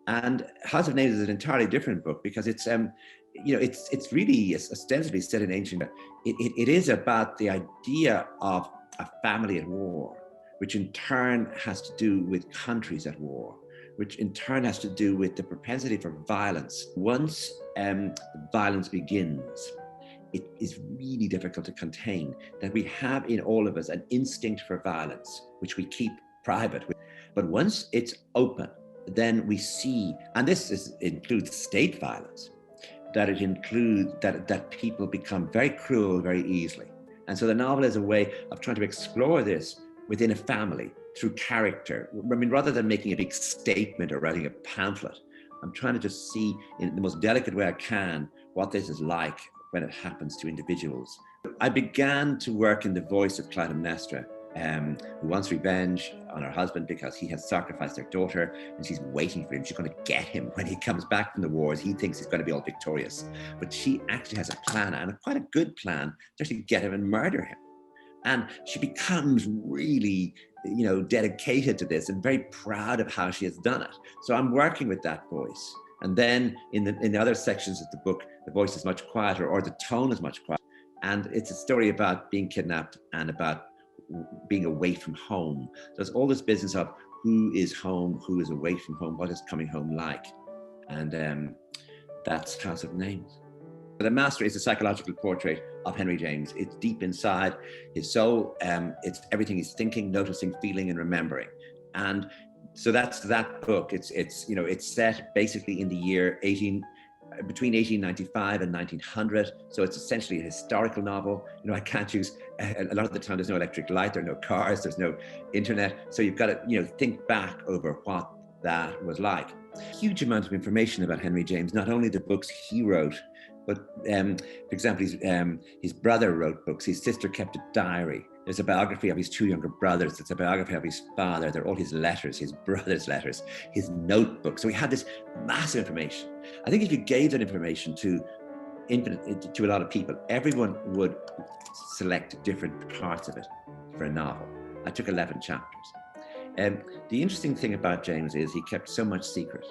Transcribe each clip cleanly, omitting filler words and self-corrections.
And House of Names is an entirely different book because it's really ostensibly set in ancient. It is about the idea of a family at war, which in turn has to do with countries at war, which in turn has to do with the propensity for violence. Once the violence begins, it is really difficult to contain. That we have in all of us an instinct for violence, which we keep private. But once it's open, then we see, and includes state violence, that it includes that people become very cruel very easily. And so the novel is a way of trying to explore this within a family through character. I mean, rather than making a big statement or writing a pamphlet, I'm trying to just see in the most delicate way I can what this is like when it happens to individuals. I began to work in the voice of Clytemnestra, who wants revenge on her husband because he has sacrificed their daughter and she's waiting for him. She's going to get him when he comes back from the wars. He thinks he's going to be all victorious. But she actually has a plan, and quite a good plan, to actually get him and murder him. And she becomes really, dedicated to this and very proud of how she has done it. So I'm working with that voice. And then in the other sections of the book, the voice is much quieter, or the tone is much quieter. And it's a story about being kidnapped and about being away from home. So there's all this business of who is home, who is away from home, what is coming home like. And that's House of Names. The Master is a psychological portrait of Henry James. It's deep inside his soul. It's everything he's thinking, noticing, feeling, and remembering. And so that's that book. It's set basically in the year between 1895 and 1900. So it's essentially a historical novel. I can't use, a lot of the time there's no electric light, there are no cars, there's no internet. So you've got to, think back over what that was like. Huge amount of information about Henry James, not only the books he wrote, but for example, his brother wrote books, his sister kept a diary. There's a biography of his two younger brothers. There's a biography of his father. They're all his letters, his brother's letters, his notebook. So we had this massive information. I think if you gave that information to a lot of people, everyone would select different parts of it for a novel. I took 11 chapters. The interesting thing about James is he kept so much secret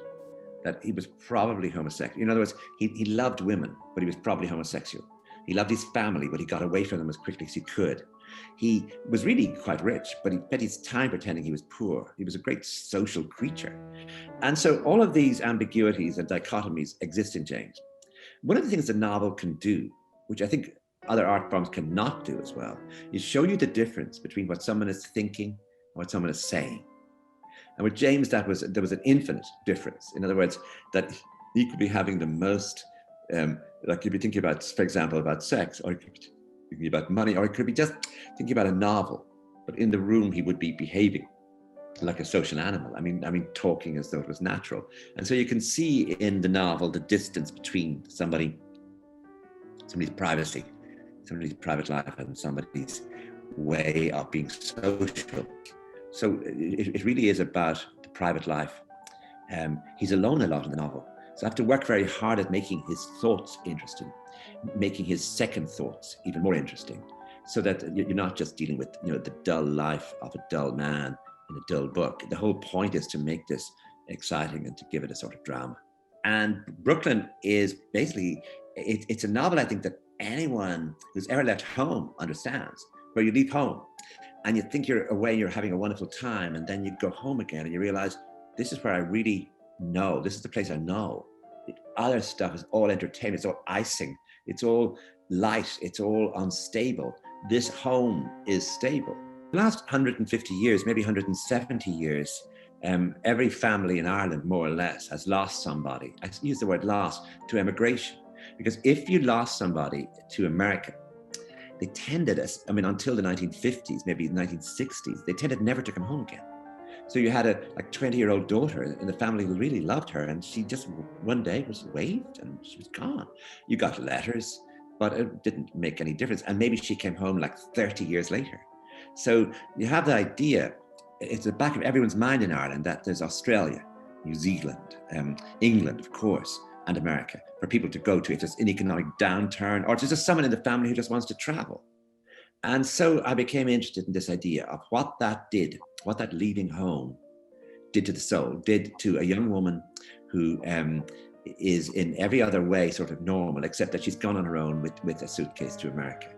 that he was probably homosexual. In other words, he loved women, but he was probably homosexual. He loved his family, but he got away from them as quickly as he could. He was really quite rich, but he spent his time pretending he was poor. He was a great social creature. And so all of these ambiguities and dichotomies exist in James. One of the things the novel can do, which I think other art forms cannot do as well, is show you the difference between what someone is thinking and what someone is saying. And with James, there was an infinite difference. In other words, that he could be having the most, like you'd be thinking about, for example, about sex, or he could be thinking about money, or he could be just thinking about a novel. But in the room, he would be behaving like a social animal. I mean, talking as though it was natural. And so you can see in the novel the distance between somebody's privacy, somebody's private life, and somebody's way of being social. So it really is about the private life. He's alone a lot in the novel. So I have to work very hard at making his thoughts interesting, making his second thoughts even more interesting, so that you're not just dealing with the dull life of a dull man in a dull book. The whole point is to make this exciting and to give it a sort of drama. And Brooklyn is basically, it's a novel I think that anyone who's ever left home understands, where you leave home and you think you're away, you're having a wonderful time, and then you go home again and you realize, this is where I really know, this is the place I know. The other stuff is all entertainment, it's all icing, it's all light, it's all unstable. This home is stable. The last 150 years, maybe 170 years, every family in Ireland, more or less, has lost somebody. I use the word lost, to emigration. Because if you lost somebody to America, they tended, until the 1950s, maybe the 1960s, they tended never to come home again. So you had a 20-year-old daughter in the family who really loved her, and she just one day was waived and she was gone. You got letters, but it didn't make any difference. And maybe she came home 30 years later. So you have the idea, it's the back of everyone's mind in Ireland, that there's Australia, New Zealand, England, of course, and America for people to go to if there's an economic downturn, or there's just someone in the family who just wants to travel. And so I became interested in this idea of what that leaving home did to the soul, did to a young woman who is in every other way sort of normal, except that she's gone on her own with a suitcase to America.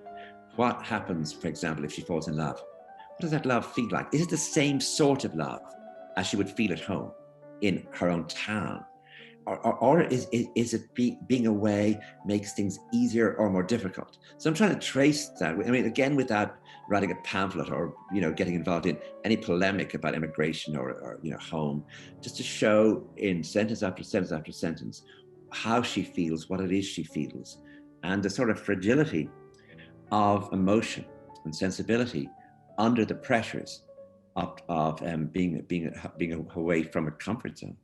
What happens, for example, if she falls in love? What does that love feel like? Is it the same sort of love as she would feel at home in her own town? Or is it being away makes things easier or more difficult? So I'm trying to trace that. I mean, again, without writing a pamphlet or, you know, getting involved in any polemic about immigration or you know, home, just to show in sentence after sentence after sentence how she feels, what it is she feels, and the sort of fragility of emotion and sensibility under the pressures of being away from a comfort zone.